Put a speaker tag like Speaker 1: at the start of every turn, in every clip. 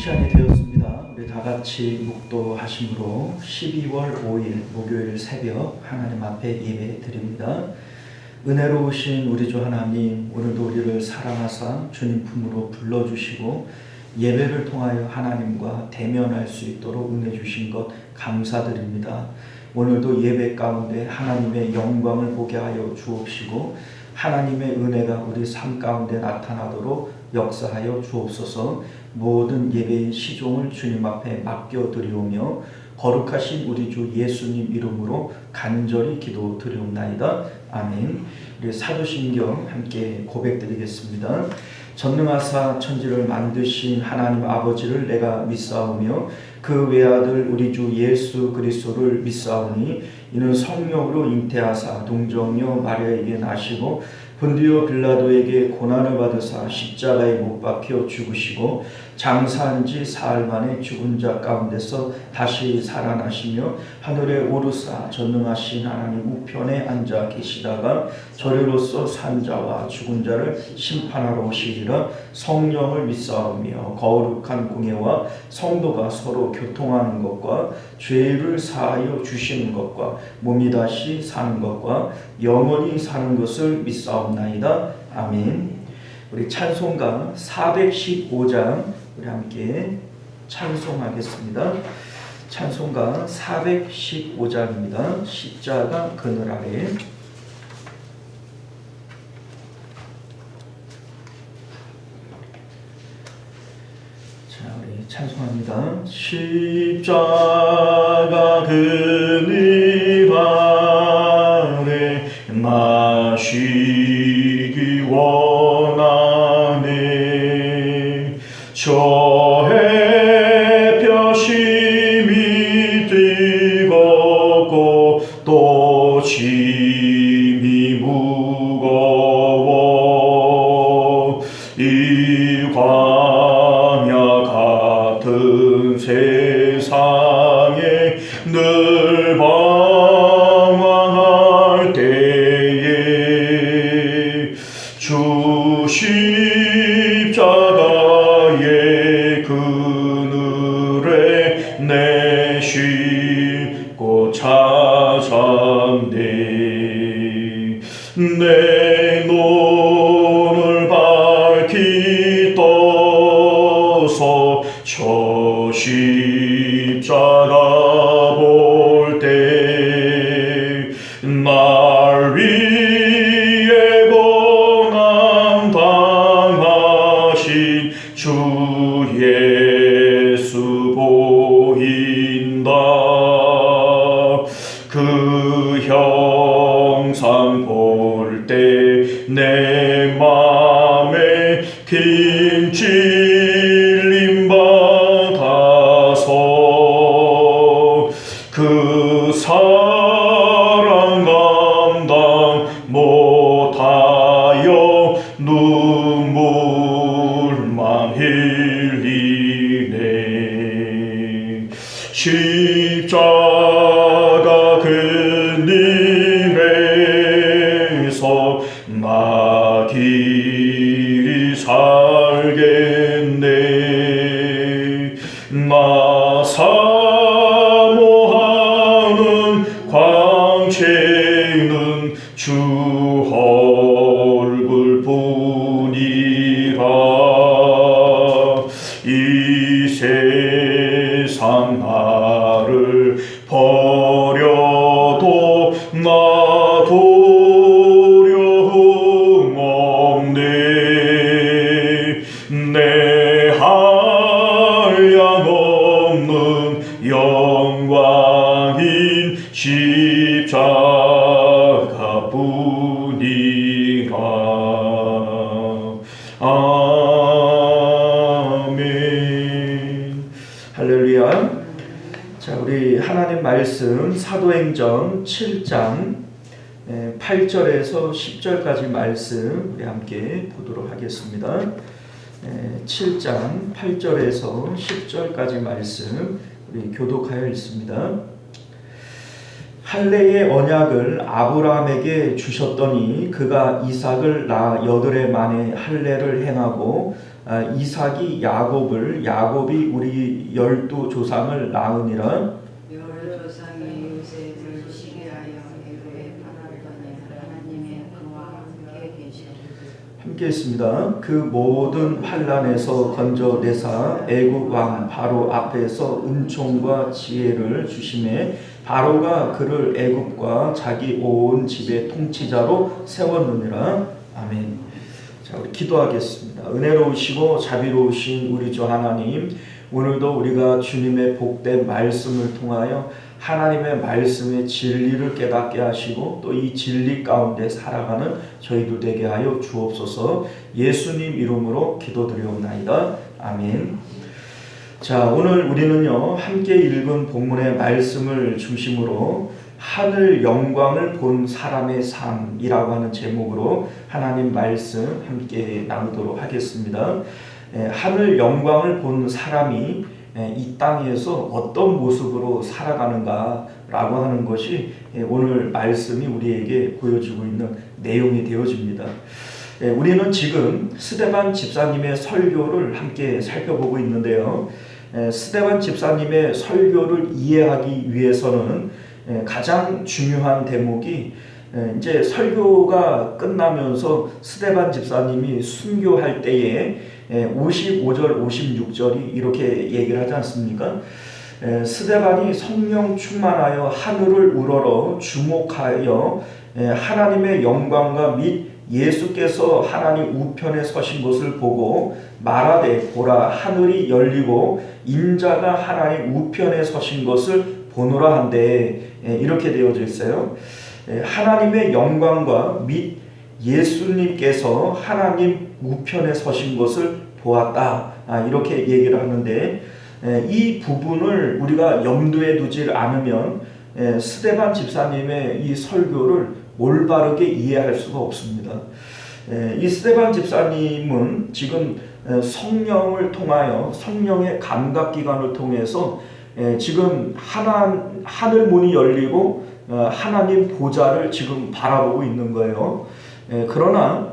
Speaker 1: 시간이 되었습니다. 우리 다 같이 묵도하심으로 12월 5일 목요일 새벽 하나님 앞에 예배 드립니다. 은혜로우신 우리 주 하나님, 오늘도 우리를 사랑하사 주님 품으로 불러주시고 예배를 통하여 하나님과 대면할 수 있도록 은혜 주신 것 감사드립니다. 오늘도 예배 가운데 하나님의 영광을 보게 하여 주옵시고 하나님의 은혜가 우리 삶 가운데 나타나도록 역사하여 주옵소서. 모든 예배의 시종을 주님 앞에 맡겨드리오며 거룩하신 우리 주 예수님 이름으로 간절히 기도드리옵나이다. 아멘. 우리 사도신경 함께 고백드리겠습니다. 전능하사 천지를 만드신 하나님 아버지를 내가 믿사오며 그 외아들 우리 주 예수 그리스도를 믿사오니 이는 성령으로 잉태하사 동정녀 마리아에게 나시고 본디오 빌라도에게 고난을 받으사 십자가에 못 박혀 죽으시고 장사한 지 사흘 만에 죽은 자 가운데서 다시 살아나시며 하늘에 오르사 전능하신 하나님 우편에 앉아 계시다가 저리로서 산 자와 죽은 자를 심판하러 오시리라. 성령을 믿사오며 거룩한 공예와 성도가 서로 교통하는 것과 죄를 사하여 주시는 것과 몸이 다시 사는 것과 영원히 사는 것을 믿사옵나이다. 아멘. 우리 찬송가 415장 우리 함께 찬송하겠습니다. 찬송가 415장입니다. 십자가 그늘 아래. 찬송합니다. 십자가 그늘 아래 마시기 원하네. 저 햇볕이 뜨겁고 또 짐이 무거워 이 같은 세상에 늘 방황할 때에 주 십자가의 그늘에 내 쉴곳 찾았네. 내 눈을 밝히 떠서 저 십자가 볼 때 날 위에 고난 당하신 주 예수 보인다. 그 형상 볼 때 내 맘에 긴 찔림 받아서 그 사랑 감당 못하여 눈물만 흘리네. 십자가 그늘에서 나 길이 살겠네. 나 사모하는 광채는 주 얼굴 뿐이라. 이 세상 나를 버려도 나 두려움 없네. 내 한량없는 영광인 십자가 뿐이라. 아멘. 할렐루야. 자, 우리 하나님 말씀 사도행전 7장 8절에서 10절까지 말씀 우리 함께 보도록 하겠습니다. 7장 8절에서 10절까지 말씀 우리 교독하여 읽습니다. 할례의 언약을 아브라함에게 주셨더니 그가 이삭을 낳아 8해 만에 할례를 행하고 이삭이 야곱이 우리 12조상을 낳으니라.
Speaker 2: 여러 조상이 요셉을 시기하여 애굽에 팔았더니 하나님의 그와 함께 계시리라.
Speaker 1: 함께 했습니다. 그 모든 환난에서 건져내사 애굽 왕 바로 앞에서 은총과 지혜를 주심에 바로가 그를 애굽과 자기 온 집의 통치자로 세웠느니라. 아멘. 자, 우리 기도하겠습니다. 은혜로우시고 자비로우신 우리 주 하나님, 오늘도 우리가 주님의 복된 말씀을 통하여 하나님의 말씀의 진리를 깨닫게 하시고 또 이 진리 가운데 살아가는 저희도 되게 하여 주옵소서. 예수님 이름으로 기도드리옵나이다. 아멘. 자, 오늘 우리는요 함께 읽은 본문의 말씀을 중심으로 하늘 영광을 본 사람의 삶이라고 하는 제목으로 하나님 말씀 함께 나누도록 하겠습니다. 하늘 영광을 본 사람이 이 땅에서 어떤 모습으로 살아가는가라고 하는 것이 오늘 말씀이 우리에게 보여주고 있는 내용이 되어집니다. 우리는 지금 스데반 집사님의 설교를 함께 살펴보고 있는데요. 스데반 집사님의 설교를 이해하기 위해서는 가장 중요한 대목이 이제 설교가 끝나면서 스데반 집사님이 순교할 때에 55절 56절이 이렇게 얘기를 하지 않습니까? 스데반이 성령 충만하여 하늘을 우러러 주목하여 하나님의 영광과 및 예수께서 하나님 우편에 서신 것을 보고 말하되 보라 하늘이 열리고 인자가 하나님 우편에 서신 것을 보노라 한데 이렇게 되어져 있어요. 하나님의 영광과 및 예수님께서 하나님 우편에 서신 것을 보았다. 이렇게 얘기를 하는데 이 부분을 우리가 염두에 두지 않으면 스데반 집사님의 이 설교를 올바르게 이해할 수가 없습니다. 이 스데반 집사님은 지금 성령을 통하여 성령의 감각기관을 통해서 지금 하늘 문이 열리고 하나님 보좌를 지금 바라보고 있는 거예요. 그러나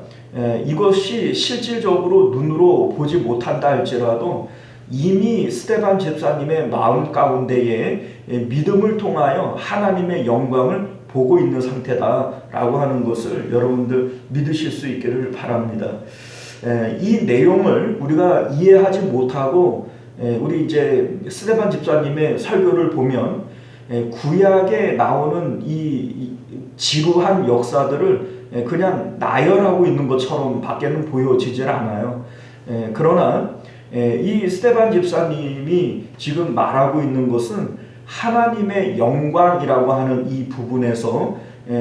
Speaker 1: 이것이 실질적으로 눈으로 보지 못한다 할지라도 이미 스데반 집사님의 마음 가운데에 믿음을 통하여 하나님의 영광을 보고 있는 상태다라고 하는 것을 여러분들 믿으실 수 있기를 바랍니다. 이 내용을 우리가 이해하지 못하고 우리 이제 스데반 집사님의 설교를 보면 구약에 나오는 이 지루한 역사들을 그냥 나열하고 있는 것처럼 밖에는 보여지질 않아요. 그러나 이 스데반 집사님이 지금 말하고 있는 것은 하나님의 영광이라고 하는 이 부분에서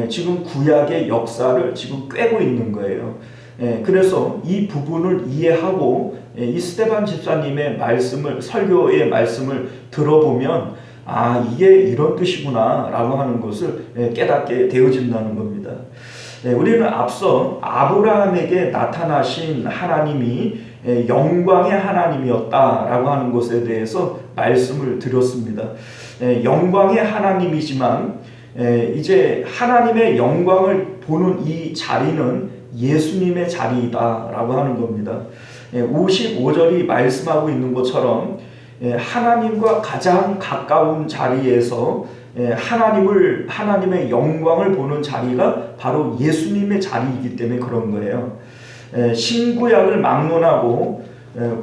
Speaker 1: 지금 구약의 역사를 지금 꿰고 있는 거예요. 그래서 이 부분을 이해하고 이 스데반 집사님의 말씀을 설교의 말씀을 들어보면 이게 이런 뜻이구나 라고 하는 것을 깨닫게 되어진다는 겁니다. 우리는 앞서 아브라함에게 나타나신 하나님이 영광의 하나님이었다라고 하는 것에 대해서 말씀을 드렸습니다. 영광의 하나님이지만 이제 하나님의 영광을 보는 이 자리는 예수님의 자리이다라고 하는 겁니다. 55절이 말씀하고 있는 것처럼 하나님과 가장 가까운 자리에서 하나님의 영광을 보는 자리가 바로 예수님의 자리이기 때문에 그런 거예요. 신구약을 막론하고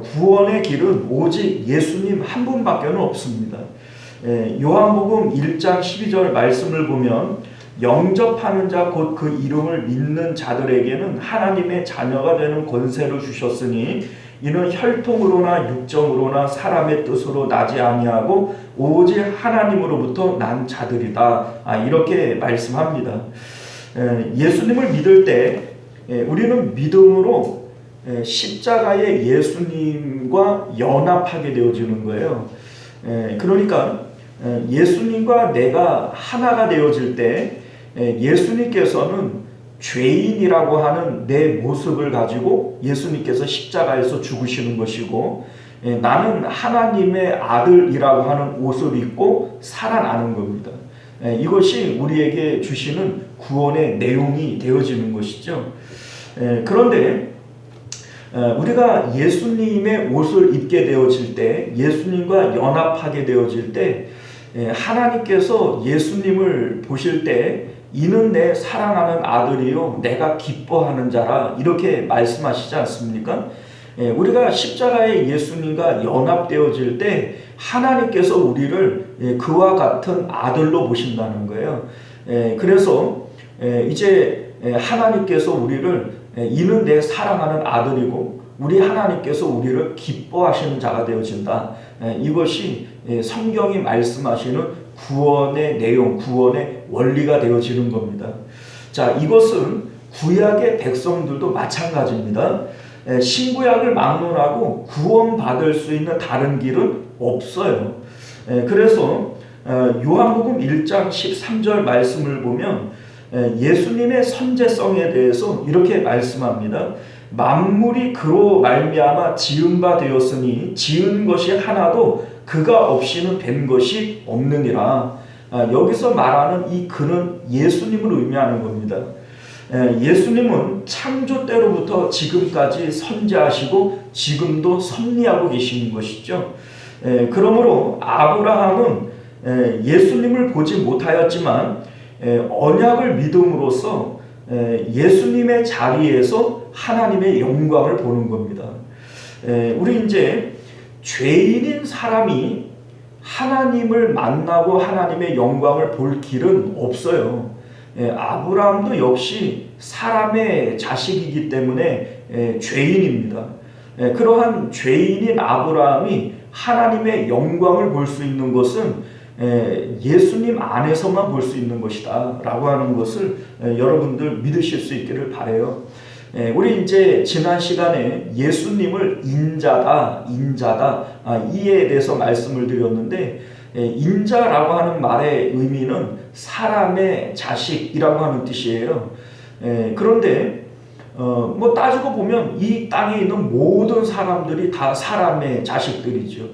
Speaker 1: 구원의 길은 오직 예수님 한 분밖에 없습니다. 요한복음 1장 12절 말씀을 보면 영접하는 자 곧 그 이름을 믿는 자들에게는 하나님의 자녀가 되는 권세를 주셨으니 이는 혈통으로나 육정으로나 사람의 뜻으로 나지 아니하고 오직 하나님으로부터 난 자들이다. 이렇게 말씀합니다. 예수님을 믿을 때 우리는 믿음으로 십자가의 예수님과 연합하게 되어지는 거예요. 그러니까 예수님과 내가 하나가 되어질 때 예수님께서는 죄인이라고 하는 내 모습을 가지고 예수님께서 십자가에서 죽으시는 것이고 나는 하나님의 아들이라고 하는 옷을 입고 살아나는 겁니다. 이것이 우리에게 주시는 구원의 내용이 되어지는 것이죠. 그런데 우리가 예수님의 옷을 입게 되어질 때, 예수님과 연합하게 되어질 때, 하나님께서 예수님을 보실 때 이는 내 사랑하는 아들이요 내가 기뻐하는 자라 이렇게 말씀하시지 않습니까? 우리가 십자가의 예수님과 연합되어질 때 하나님께서 우리를 그와 같은 아들로 보신다는 거예요. 그래서 이제 하나님께서 우리를 이는 내 사랑하는 아들이고 우리 하나님께서 우리를 기뻐하시는 자가 되어진다. 이것이 성경이 말씀하시는 구원의 내용, 구원의 원리가 되어지는 겁니다. 자, 이것은 구약의 백성들도 마찬가지입니다. 신구약을 막론하고 구원받을 수 있는 다른 길은 없어요. 그래서 요한복음 1장 13절 말씀을 보면 예수님의 선제성에 대해서 이렇게 말씀합니다. 만물이 그로 말미암아 지은 바 되었으니 지은 것이 하나도 그가 없이는 된 것이 없느니라. 여기서 말하는 이 그는 예수님을 의미하는 겁니다. 예수님은 창조 때로부터 지금까지 선지하시고 지금도 섭리하고 계시는 것이죠. 그러므로 아브라함은 예수님을 보지 못하였지만 언약을 믿음으로써 예수님의 자리에서 하나님의 영광을 보는 겁니다. 우리 이제 죄인인 사람이 하나님을 만나고 하나님의 영광을 볼 길은 없어요. 아브라함도 역시 사람의 자식이기 때문에 죄인입니다. 그러한 죄인인 아브라함이 하나님의 영광을 볼 수 있는 것은 예수님 안에서만 볼 수 있는 것이다 라고 하는 것을 여러분들 믿으실 수 있기를 바라요. 우리 이제 지난 시간에 예수님을 인자다 이에 대해서 말씀을 드렸는데 인자라고 하는 말의 의미는 사람의 자식이라고 하는 뜻이에요. 그런데 뭐 따지고 보면 이 땅에 있는 모든 사람들이 다 사람의 자식들이죠.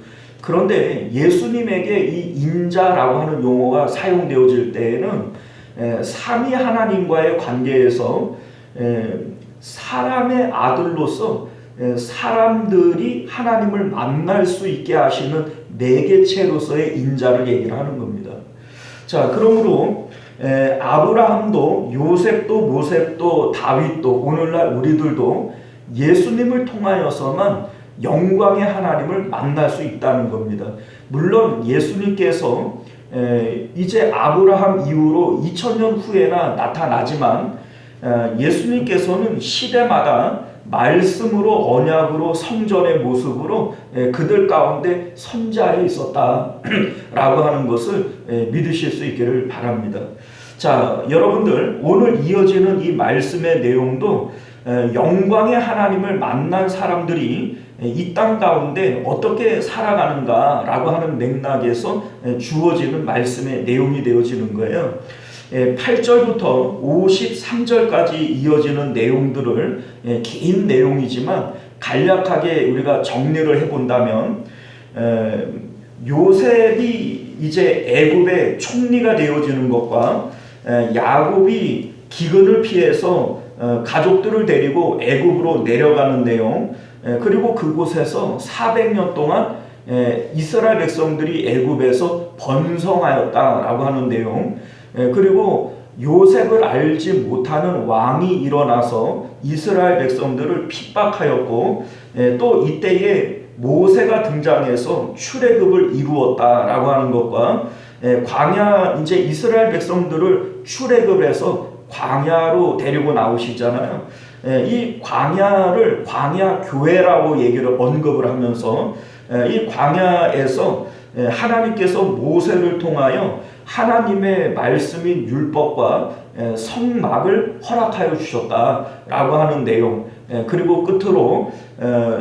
Speaker 1: 그런데 예수님에게 이 인자라고 하는 용어가 사용되어질 때에는 삼위 하나님과의 관계에서 사람의 아들로서 사람들이 하나님을 만날 수 있게 하시는 매개체로서의 인자를 얘기를 하는 겁니다. 자, 그러므로 아브라함도 요셉도 모셉도 다윗도 오늘날 우리들도 예수님을 통하여서만 영광의 하나님을 만날 수 있다는 겁니다. 물론 예수님께서 이제 아브라함 이후로 2000년 후에나 나타나지만 예수님께서는 시대마다 말씀으로 언약으로 성전의 모습으로 그들 가운데 선지하여 있었다라고 하는 것을 믿으실 수 있기를 바랍니다. 자, 여러분들 오늘 이어지는 이 말씀의 내용도 영광의 하나님을 만난 사람들이 이 땅 가운데 어떻게 살아가는가라고 하는 맥락에서 주어지는 말씀의 내용이 되어지는 거예요. 8절부터 53절까지 이어지는 내용들을 긴 내용이지만 간략하게 우리가 정리를 해본다면 요셉이 이제 애굽의 총리가 되어지는 것과 야곱이 기근을 피해서 가족들을 데리고 애굽으로 내려가는 내용, 그리고 그곳에서 400년 동안 이스라엘 백성들이 애굽에서 번성하였다라고 하는 내용, 그리고 요셉을 알지 못하는 왕이 일어나서 이스라엘 백성들을 핍박하였고 또 이때에 모세가 등장해서 출애굽을 이루었다라고 하는 것과 광야 이제 이스라엘 백성들을 출애굽해서 광야로 데리고 나오시잖아요. 이 광야를 광야 교회라고 얘기를 언급을 하면서 이 광야에서 하나님께서 모세를 통하여 하나님의 말씀인 율법과 성막을 허락하여 주셨다라고 하는 내용, 그리고 끝으로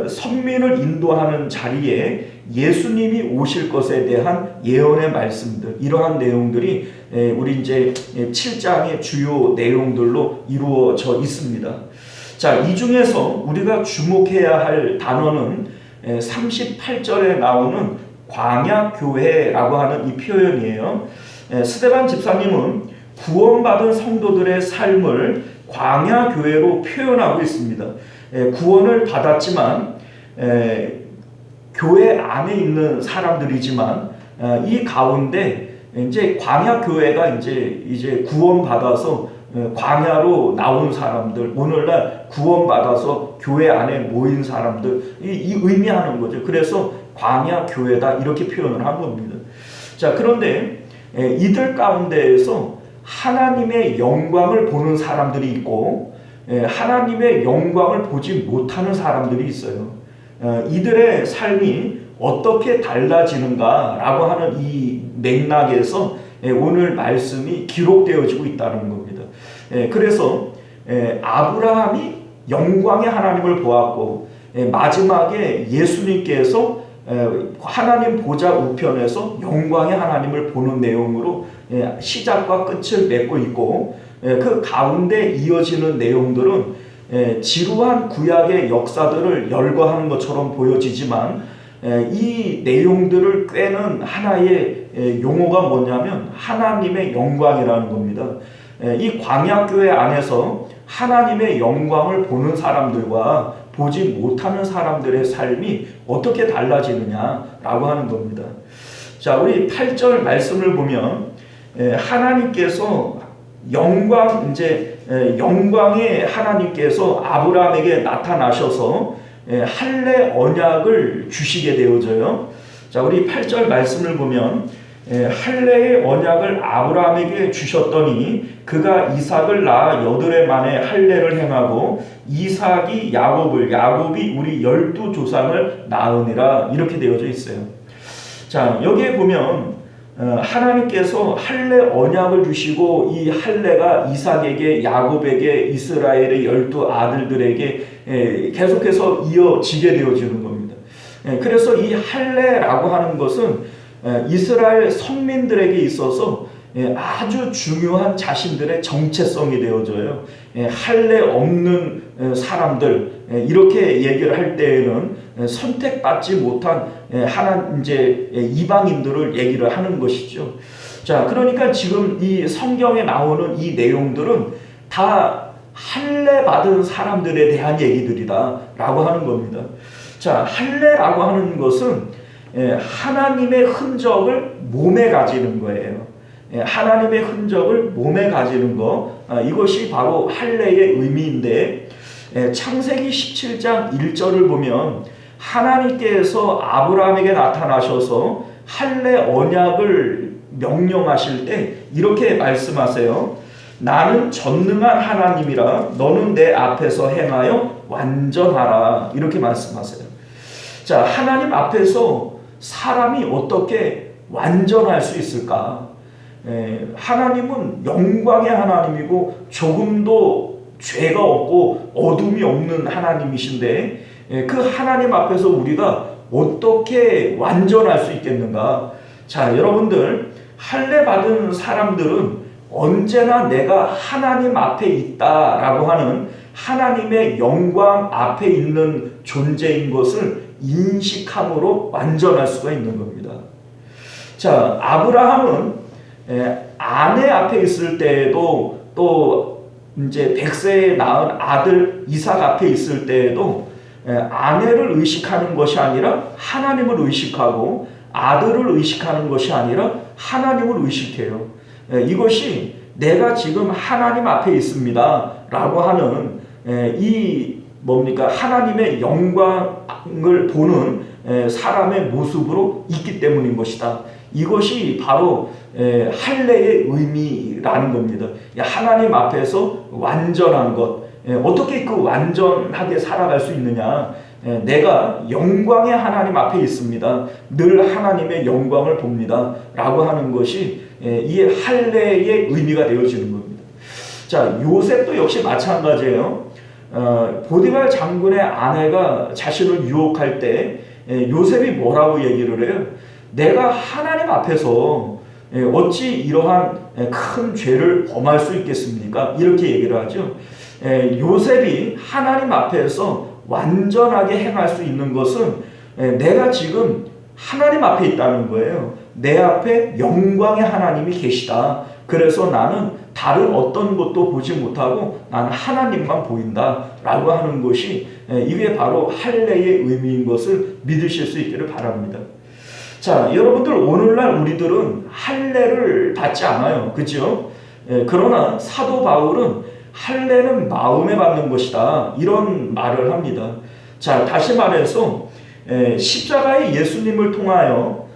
Speaker 1: 선민을 인도하는 자리에 예수님이 오실 것에 대한 예언의 말씀들, 이러한 내용들이 우리 이제 7장의 주요 내용들로 이루어져 있습니다. 자, 이 중에서 우리가 주목해야 할 단어는 38절에 나오는 광야교회라고 하는 이 표현이에요. 스데반 집사님은 구원받은 성도들의 삶을 광야교회로 표현하고 있습니다. 구원을 받았지만 교회 안에 있는 사람들이지만 이 가운데 이제 광야 교회가 이제 구원 받아서 광야로 나온 사람들, 오늘날 구원 받아서 교회 안에 모인 사람들, 이 의미하는 거죠. 그래서 광야 교회다 이렇게 표현을 한 겁니다. 자, 그런데 이들 가운데에서 하나님의 영광을 보는 사람들이 있고 하나님의 영광을 보지 못하는 사람들이 있어요. 이들의 삶이 어떻게 달라지는가라고 하는 이 맥락에서 오늘 말씀이 기록되어지고 있다는 겁니다. 그래서 아브라함이 영광의 하나님을 보았고 마지막에 예수님께서 하나님 보좌 우편에서 영광의 하나님을 보는 내용으로 시작과 끝을 맺고 있고 그 가운데 이어지는 내용들은 지루한 구약의 역사들을 열거하는 것처럼 보여지지만 이 내용들을 꿰는 하나의 용어가 뭐냐면 하나님의 영광이라는 겁니다. 이 광야교회 안에서 하나님의 영광을 보는 사람들과 보지 못하는 사람들의 삶이 어떻게 달라지느냐라고 하는 겁니다. 자, 우리 8절 말씀을 보면 하나님께서 영광의 하나님께서 아브라함에게 나타나셔서 할례 언약을 주시게 되어져요. 자, 우리 8절 말씀을 보면 할례의 언약을 아브라함에게 주셨더니 그가 이삭을 낳아 8해 만에 할례를 행하고 이삭이 야곱이 우리 12조상을 낳으니라 이렇게 되어져 있어요. 자, 여기에 보면 하나님께서 할례 언약을 주시고 이 할례가 이삭에게 야곱에게 이스라엘의 12아들들에게 계속해서 이어지게 되어지는 겁니다. 그래서 이 할례라고 하는 것은 이스라엘 선민들에게 있어서 아주 중요한 자신들의 정체성이 되어져요. 할례 없는 사람들 이렇게 얘기를 할 때에는 선택받지 못한 이방인들을 얘기를 하는 것이죠. 자, 그러니까 지금 이 성경에 나오는 이 내용들은 다 할례 받은 사람들에 대한 얘기들이다라고 하는 겁니다. 자, 할례라고 하는 것은 하나님의 흔적을 몸에 가지는 거예요. 하나님의 흔적을 몸에 가지는 거, 이것이 바로 할례의 의미인데 창세기 17장 1절을 보면 하나님께서 아브라함에게 나타나셔서 할례 언약을 명령하실 때 이렇게 말씀하세요. 나는 전능한 하나님이라 너는 내 앞에서 행하여 완전하라 이렇게 말씀하세요. 자, 하나님 앞에서 사람이 어떻게 완전할 수 있을까? 하나님은 영광의 하나님이고 조금도 죄가 없고 어둠이 없는 하나님이신데 그 하나님 앞에서 우리가 어떻게 완전할 수 있겠는가? 자, 여러분들 할례 받은 사람들은 언제나 내가 하나님 앞에 있다라고 하는 하나님의 영광 앞에 있는 존재인 것을 인식함으로 완전할 수가 있는 겁니다. 자, 아브라함은 아내 앞에 있을 때에도 또 이제 100세에 낳은 아들 이삭 앞에 있을 때에도 아내를 의식하는 것이 아니라 하나님을 의식하고 아들을 의식하는 것이 아니라 하나님을 의식해요. 이것이 내가 지금 하나님 앞에 있습니다 라고 하는 하나님의 영광을 보는 사람의 모습으로 있기 때문인 것이다. 이것이 바로 할례의 의미라는 겁니다. 하나님 앞에서 완전한 것, 어떻게 그 완전하게 살아갈 수 있느냐? 내가 영광의 하나님 앞에 있습니다. 늘 하나님의 영광을 봅니다. 라고 하는 것이 이 할례의 의미가 되어지는 겁니다. 자, 요셉도 역시 마찬가지예요. 보디발 장군의 아내가 자신을 유혹할 때 요셉이 뭐라고 얘기를 해요? 내가 하나님 앞에서 어찌 이러한 큰 죄를 범할 수 있겠습니까? 이렇게 얘기를 하죠. 요셉이 하나님 앞에서 완전하게 행할 수 있는 것은 내가 지금 하나님 앞에 있다는 거예요. 내 앞에 영광의 하나님이 계시다. 그래서 나는 다른 어떤 것도 보지 못하고 나는 하나님만 보인다라고 하는 것이 이게 바로 할례의 의미인 것을 믿으실 수 있기를 바랍니다. 자, 여러분들 오늘날 우리들은 할례를 받지 않아요. 그죠? 그러나 사도 바울은 할례는 마음에 받는 것이다, 이런 말을 합니다. 자, 다시 말해서 십자가의 예수님을 통하여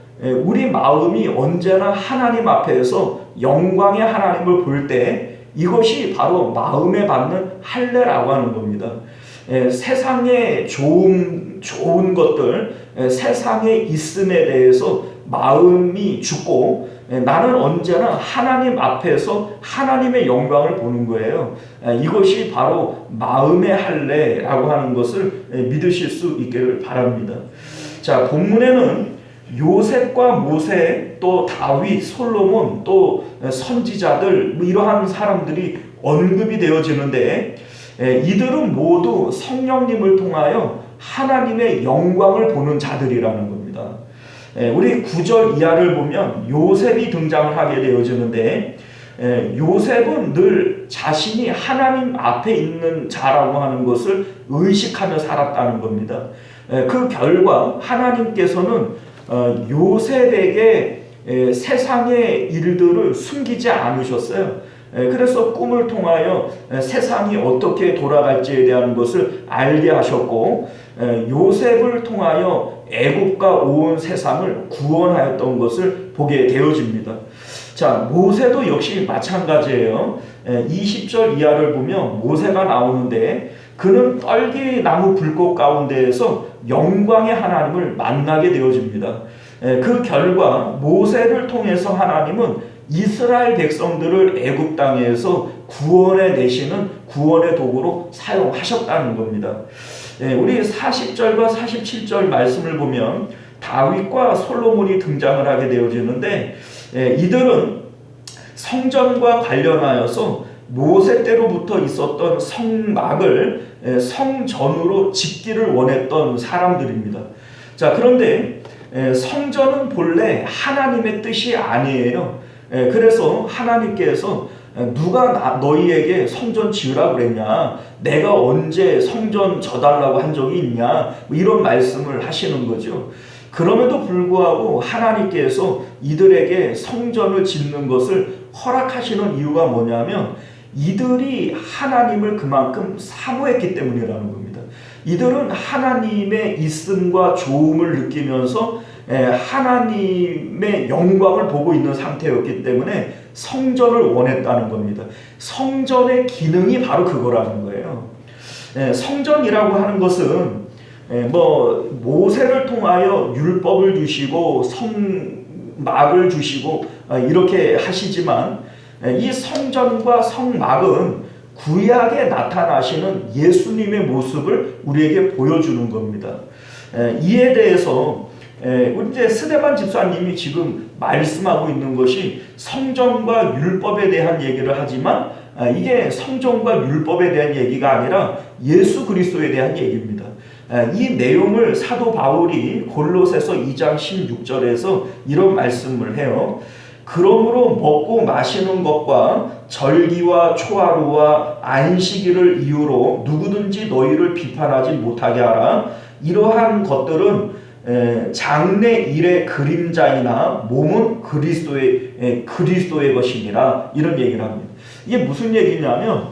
Speaker 1: 우리 마음이 언제나 하나님 앞에서 영광의 하나님을 볼 때 이것이 바로 마음에 받는 할례라고 하는 겁니다. 세상의 좋은 것들, 세상에 있음에 대해서 마음이 죽고 나는 언제나 하나님 앞에서 하나님의 영광을 보는 거예요. 이것이 바로 마음의 할례라고 하는 것을 믿으실 수 있기를 바랍니다. 자, 본문에는 요셉과 모세, 또 다윗, 솔로몬, 또 선지자들, 이러한 사람들이 언급이 되어지는데 이들은 모두 성령님을 통하여 하나님의 영광을 보는 자들이라는 겁니다. 우리 9절 이하를 보면 요셉이 등장을 하게 되어지는데 요셉은 늘 자신이 하나님 앞에 있는 자라고 하는 것을 의식하며 살았다는 겁니다. 그 결과 하나님께서는 요셉에게 세상의 일들을 숨기지 않으셨어요. 그래서 꿈을 통하여 세상이 어떻게 돌아갈지에 대한 것을 알게 하셨고 요셉을 통하여 애굽과 온 세상을 구원하였던 것을 보게 되어집니다. 자, 모세도 역시 마찬가지예요. 20절 이하를 보면 모세가 나오는데 그는 떨기나무 불꽃 가운데에서 영광의 하나님을 만나게 되어집니다. 그 결과 모세를 통해서 하나님은 이스라엘 백성들을 애굽 땅에서 구원해 내시는 구원의 도구로 사용하셨다는 겁니다. 우리 40절과 47절 말씀을 보면 다윗과 솔로몬이 등장을 하게 되어지는데 이들은 성전과 관련하여서 모세 때로부터 있었던 성막을 성전으로 짓기를 원했던 사람들입니다. 자, 그런데 성전은 본래 하나님의 뜻이 아니에요. 그래서 하나님께서 누가 너희에게 성전 지으라고 그랬냐, 내가 언제 성전 져달라고 한 적이 있냐, 이런 말씀을 하시는 거죠. 그럼에도 불구하고 하나님께서 이들에게 성전을 짓는 것을 허락하시는 이유가 뭐냐면 이들이 하나님을 그만큼 사모했기 때문이라는 겁니다. 이들은 하나님의 있음과 좋음을 느끼면서 하나님의 영광을 보고 있는 상태였기 때문에 성전을 원했다는 겁니다. 성전의 기능이 바로 그거라는 거예요. 성전이라고 하는 것은 모세를 통하여 율법을 주시고 성막을 주시고 이렇게 하시지만 이 성전과 성막은 구약에 나타나시는 예수님의 모습을 우리에게 보여주는 겁니다. 이에 대해서 이제 스데반 집사님이 지금 말씀하고 있는 것이 성전과 율법에 대한 얘기를 하지만 이게 성전과 율법에 대한 얘기가 아니라 예수 그리스도에 대한 얘기입니다. 이 내용을 사도 바울이 골로새서 2장 16절에서 이런 말씀을 해요. 그러므로 먹고 마시는 것과 절기와 초하루와 안식일을 이유로 누구든지 너희를 비판하지 못하게 하라. 이러한 것들은 장래일의 그림자이나 몸은 그리스도의 것이니라, 이런 얘기를 합니다. 이게 무슨 얘기냐면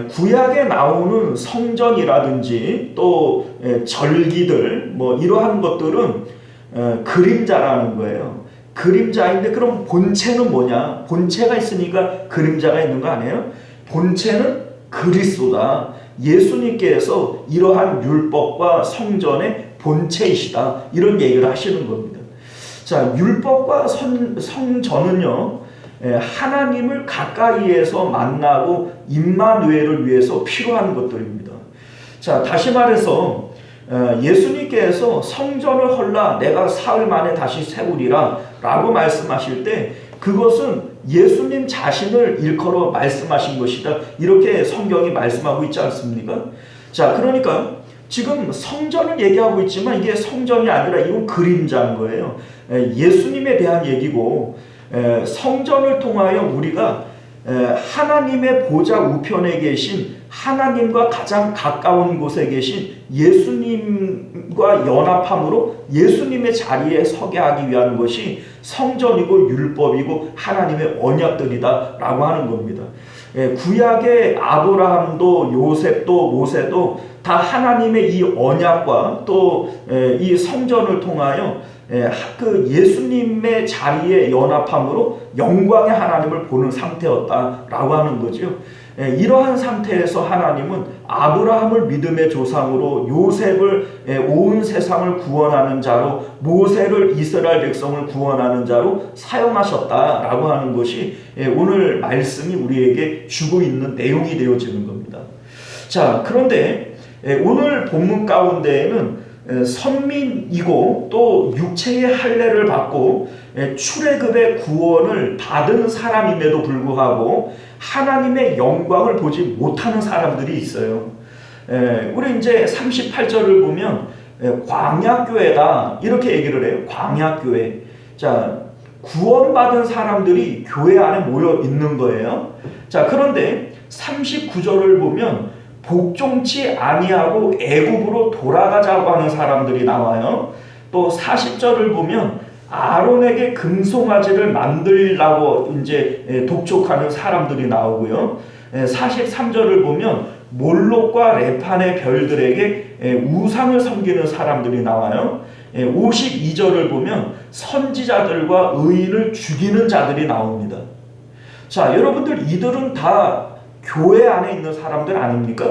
Speaker 1: 구약에 나오는 성전이라든지 또 절기들 이러한 것들은 그림자라는 거예요. 그림자인데 그럼 본체는 뭐냐? 본체가 있으니까 그림자가 있는 거 아니에요? 본체는 그리스도다. 예수님께서 이러한 율법과 성전의 본체이시다, 이런 얘기를 하시는 겁니다. 자, 율법과 성전은요 하나님을 가까이에서 만나고 임마누엘을 위해서 필요한 것들입니다. 자, 다시 말해서 예수님께서 성전을 헐라 내가 사흘 만에 다시 세우리라 라고 말씀하실 때 그것은 예수님 자신을 일컬어 말씀하신 것이다, 이렇게 성경이 말씀하고 있지 않습니까? 자, 그러니까 지금 성전을 얘기하고 있지만 이게 성전이 아니라 이건 그림자인 거예요. 예수님에 대한 얘기고 성전을 통하여 우리가 하나님의 보좌 우편에 계신 하나님과 가장 가까운 곳에 계신 예수님과 연합함으로 예수님의 자리에 서게 하기 위한 것이 성전이고 율법이고 하나님의 언약들이다라고 하는 겁니다. 구약의 아브라함도 요셉도 모세도 다 하나님의 이 언약과 또 이 성전을 통하여 그 예수님의 자리에 연합함으로 영광의 하나님을 보는 상태였다라고 하는 거죠. 이러한 상태에서 하나님은 아브라함을 믿음의 조상으로, 요셉을 온 세상을 구원하는 자로, 모세를 이스라엘 백성을 구원하는 자로 사용하셨다라고 하는 것이 오늘 말씀이 우리에게 주고 있는 내용이 되어지는 겁니다. 자, 그런데 오늘 본문 가운데에는 선민이고 또 육체의 할례를 받고 출애굽의 구원을 받은 사람임에도 불구하고 하나님의 영광을 보지 못하는 사람들이 있어요. 우리 이제 38절을 보면 광야교회다 이렇게 얘기를 해요. 광야교회. 자, 구원받은 사람들이 교회 안에 모여 있는 거예요. 자, 그런데 39절을 보면 복종치 아니하고 애굽으로 돌아가자고 하는 사람들이 나와요. 또 40절을 보면 아론에게 금송아지를 만들라고 이제 독촉하는 사람들이 나오고요. 43절을 보면 몰록과 레판의 별들에게 우상을 섬기는 사람들이 나와요. 52절을 보면 선지자들과 의인을 죽이는 자들이 나옵니다. 자, 여러분들 이들은 다 교회 안에 있는 사람들 아닙니까?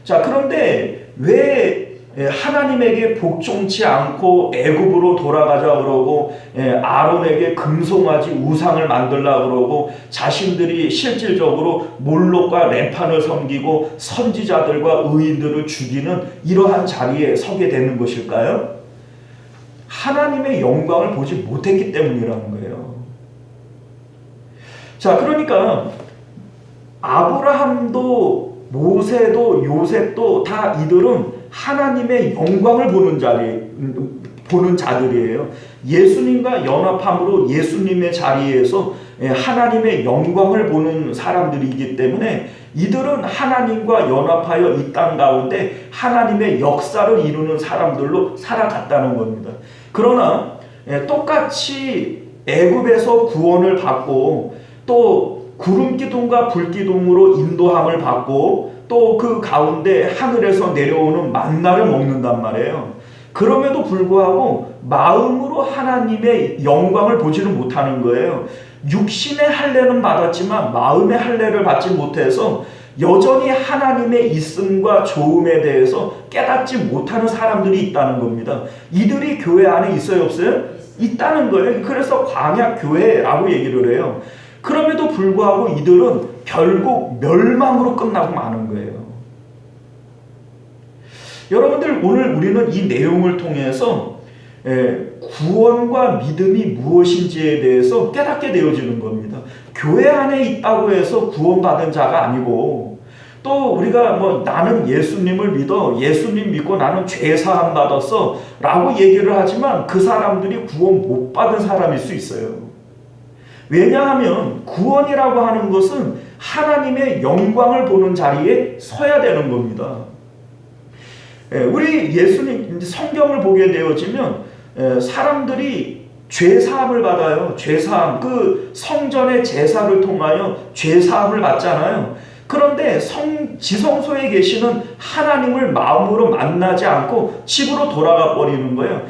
Speaker 1: 자, 그런데 왜 하나님에게 복종치 않고 애굽으로 돌아가자 그러고 아론에게 금송아지 우상을 만들라 그러고 자신들이 실질적으로 몰록과 레판을 섬기고 선지자들과 의인들을 죽이는 이러한 자리에 서게 되는 것일까요? 하나님의 영광을 보지 못했기 때문이라는 거예요. 자, 그러니까 아브라함도 모세도 요셉도 다 이들은 하나님의 영광을 보는 자들이에요. 예수님과 연합함으로 예수님의 자리에서 하나님의 영광을 보는 사람들이기 때문에 이들은 하나님과 연합하여 이 땅 가운데 하나님의 역사를 이루는 사람들로 살아갔다는 겁니다. 그러나 똑같이 애굽에서 구원을 받고 또 구름기둥과 불기둥으로 인도함을 받고 또 그 가운데 하늘에서 내려오는 만나를 먹는단 말이에요. 그럼에도 불구하고 마음으로 하나님의 영광을 보지는 못하는 거예요. 육신의 할례는 받았지만 마음의 할례를 받지 못해서 여전히 하나님의 있음과 좋음에 대해서 깨닫지 못하는 사람들이 있다는 겁니다. 이들이 교회 안에 있어요, 없어요? 있다는 거예요. 그래서 광야교회라고 얘기를 해요. 그럼에도 불구하고 이들은 결국 멸망으로 끝나고 마는 거예요. 여러분들, 오늘 우리는 이 내용을 통해서 구원과 믿음이 무엇인지에 대해서 깨닫게 되어지는 겁니다. 교회 안에 있다고 해서 구원받은 자가 아니고 또 우리가 나는 예수님을 믿어, 예수님 믿고 나는 죄사함 받았어 라고 얘기를 하지만 그 사람들이 구원 못 받은 사람일 수 있어요. 왜냐하면 구원이라고 하는 것은 하나님의 영광을 보는 자리에 서야 되는 겁니다. 우리 예수님 성경을 보게 되어지면 사람들이 죄사함을 받아요. 죄사함. 그 성전의 제사를 통하여 죄사함을 받잖아요. 그런데 지성소에 계시는 하나님을 마음으로 만나지 않고 집으로 돌아가 버리는 거예요.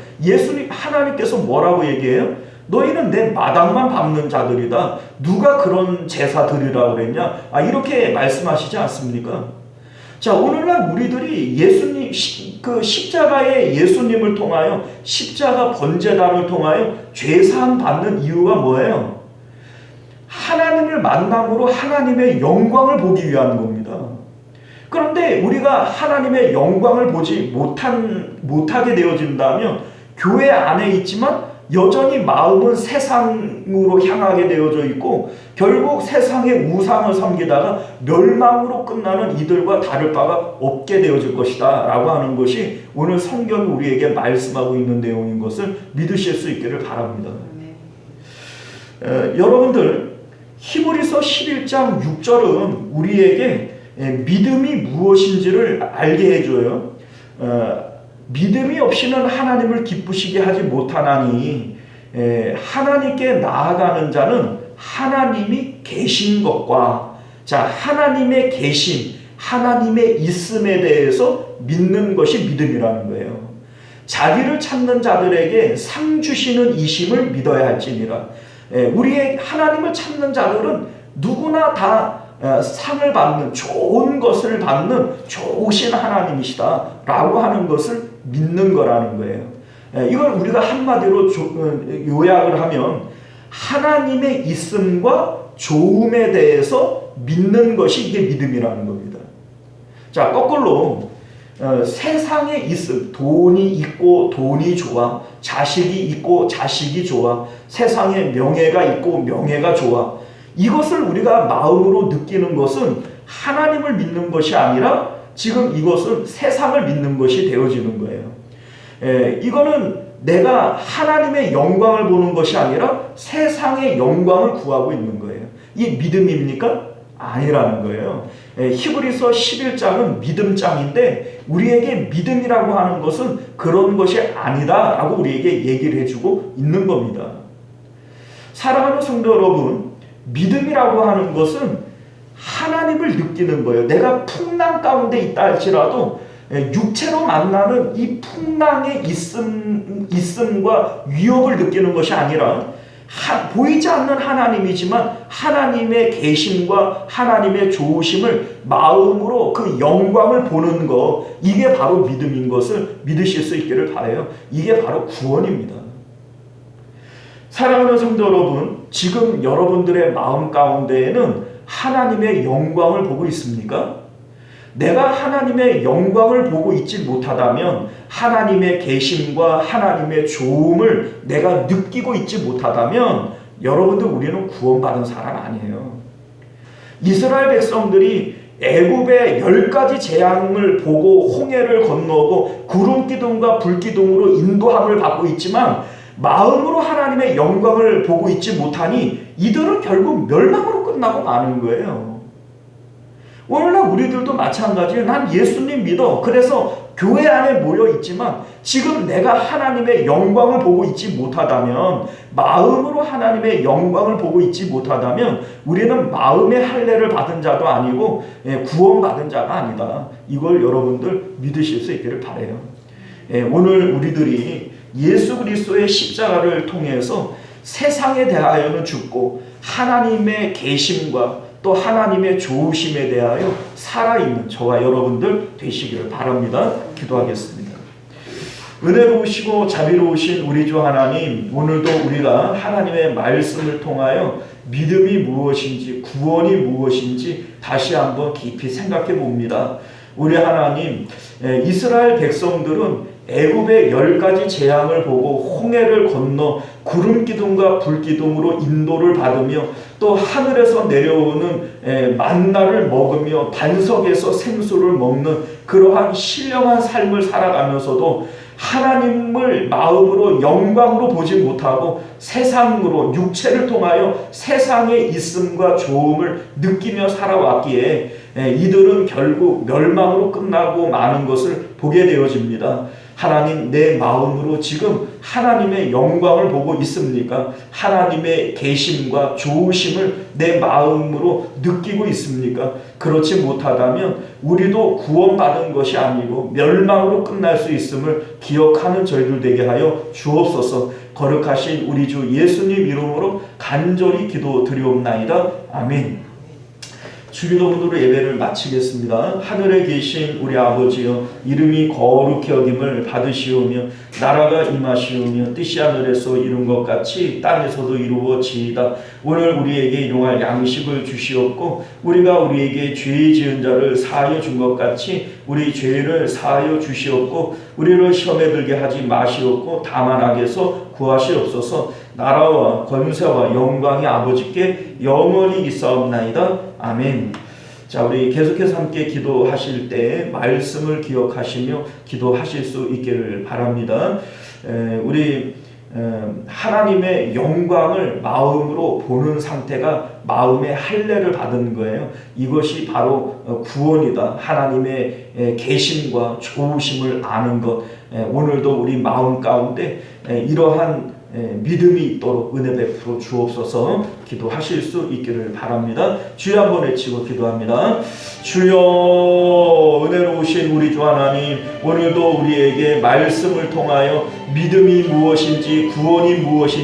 Speaker 1: 하나님께서 뭐라고 얘기해요? 너희는 내 마당만 밟는 자들이다. 누가 그런 제사 드리라고 그랬냐? 이렇게 말씀하시지 않습니까? 자, 오늘날 우리들이 예수님, 그 십자가의 예수님을 통하여 십자가 번제단을 통하여 죄사함 받는 이유가 뭐예요? 하나님을 만남으로 하나님의 영광을 보기 위한 겁니다. 그런데 우리가 하나님의 영광을 보지 못하게 되어진다면 교회 안에 있지만 여전히 마음은 세상으로 향하게 되어져 있고 결국 세상의 우상을 섬기다가 멸망으로 끝나는 이들과 다를 바가 없게 되어질 것이다 라고 하는 것이 오늘 성경이 우리에게 말씀하고 있는 내용인 것을 믿으실 수 있기를 바랍니다. 여러분들, 히브리서 11장 6절은 우리에게 믿음이 무엇인지를 알게 해줘요. 믿음이 없이는 하나님을 기쁘시게 하지 못하나니 하나님께 나아가는 자는 하나님이 계신 것과 하나님의 계심, 하나님의 있음에 대해서 믿는 것이 믿음이라는 거예요. 자기를 찾는 자들에게 상 주시는 이심을 믿어야 할지니라. 우리의 하나님을 찾는 자들은 누구나 다 상을 받는, 좋은 것을 받는 좋으신 하나님이시다 라고 하는 것을 믿는 거라는 거예요. 이걸 우리가 한마디로 요약을 하면 하나님의 있음과 좋음에 대해서 믿는 것이 이게 믿음이라는 겁니다. 자, 거꾸로 세상에 있음, 돈이 있고 돈이 좋아, 자식이 있고 자식이 좋아, 세상에 명예가 있고 명예가 좋아, 이것을 우리가 마음으로 느끼는 것은 하나님을 믿는 것이 아니라 지금 이것은 세상을 믿는 것이 되어지는 거예요. 이거는 내가 하나님의 영광을 보는 것이 아니라 세상의 영광을 구하고 있는 거예요. 이게 믿음입니까? 아니라는 거예요. 히브리서 11장은 믿음장인데 우리에게 믿음이라고 하는 것은 그런 것이 아니다라고 우리에게 얘기를 해주고 있는 겁니다. 사랑하는 성도 여러분, 믿음이라고 하는 것은 하나님을 느끼는 거예요. 내가 풍랑 가운데 있다 할지라도 육체로 만나는 이 풍랑의 있음과 위협을 느끼는 것이 아니라 보이지 않는 하나님이지만 하나님의 계심과 하나님의 좋으심을 마음으로 그 영광을 보는 것, 이게 바로 믿음인 것을 믿으실 수 있기를 바라요. 이게 바로 구원입니다. 사랑하는 성도 여러분, 지금 여러분들의 마음 가운데에는 하나님의 영광을 보고 있습니까? 내가 하나님의 영광을 보고 있지 못하다면, 하나님의 계심과 하나님의 좋음을 내가 느끼고 있지 못하다면 여러분들, 우리는 구원받은 사람 아니에요. 이스라엘 백성들이 애굽의 10가지 재앙을 보고 홍해를 건너고 구름기둥과 불기둥으로 인도함을 받고 있지만 마음으로 하나님의 영광을 보고 있지 못하니 이들은 결국 멸망으로 끝나고 마는 거예요. 오늘날 우리들도 마찬가지예요. 난 예수님 믿어. 그래서 교회 안에 모여 있지만 지금 내가 하나님의 영광을 보고 있지 못하다면, 마음으로 하나님의 영광을 보고 있지 못하다면 우리는 마음의 할례를 받은 자도 아니고 구원받은 자가 아니다. 이걸 여러분들 믿으실 수 있기를 바라요. 오늘 우리들이 예수 그리스도의 십자가를 통해서 세상에 대하여는 죽고 하나님의 계심과 또 하나님의 좋으심에 대하여 살아있는 저와 여러분들 되시기를 바랍니다. 기도하겠습니다. 은혜로우시고 자비로우신 우리 주 하나님, 오늘도 우리가 하나님의 말씀을 통하여 믿음이 무엇인지, 구원이 무엇인지 다시 한번 깊이 생각해 봅니다. 우리 하나님, 이스라엘 백성들은 애굽의 10가지 재앙을 보고 홍해를 건너 구름기둥과 불기둥으로 인도를 받으며 또 하늘에서 내려오는 만나를 먹으며 반석에서 생수를 먹는 그러한 신령한 삶을 살아가면서도 하나님을 마음으로 영광으로 보지 못하고 세상으로, 육체를 통하여 세상의 있음과 좋음을 느끼며 살아왔기에 이들은 결국 멸망으로 끝나고 마는 것을 보게 되어집니다. 하나님, 내 마음으로 지금 하나님의 영광을 보고 있습니까? 하나님의 계심과 좋으심을 내 마음으로 느끼고 있습니까? 그렇지 못하다면 우리도 구원받은 것이 아니고 멸망으로 끝날 수 있음을 기억하는 저희들 되게 하여 주옵소서. 거룩하신 우리 주 예수님 이름으로 간절히 기도드리옵나이다. 아멘. 주기도문으로 예배를 마치겠습니다. 하늘에 계신 우리 아버지여, 이름이 거룩히 여김을 받으시오며 나라가 임하시오며 뜻이 하늘에서 이룬 것 같이 땅에서도 이루어지이다. 오늘 우리에게 일용할 양식을 주시옵고 우리가 우리에게 죄 지은 자를 사하여 준 것 같이 우리 죄를 사하여 주시옵고 우리를 시험에 들게 하지 마시옵고 다만 악에서 구하시옵소서. 나라와 권세와 영광이 아버지께 영원히 있사옵나이다. 아멘. 자, 우리 계속해서 함께 기도하실 때 말씀을 기억하시며 기도하실 수 있기를 바랍니다. 우리 하나님의 영광을 마음으로 보는 상태가 마음의 할례를 받은 거예요. 이것이 바로 구원이다. 하나님의 계심과 좋으심을 아는 것. 오늘도 우리 마음 가운데 이러한 믿음이 있도록 은혜 베풀어 주옵소서. 기도하실 수 있기를 바랍니다. 주여 한번 외치고 기도합니다. 주여, 은혜로우신 우리 주 하나님, 오늘도 우리에게 말씀을 통하여 믿음이 무엇인지, 구원이 무엇인지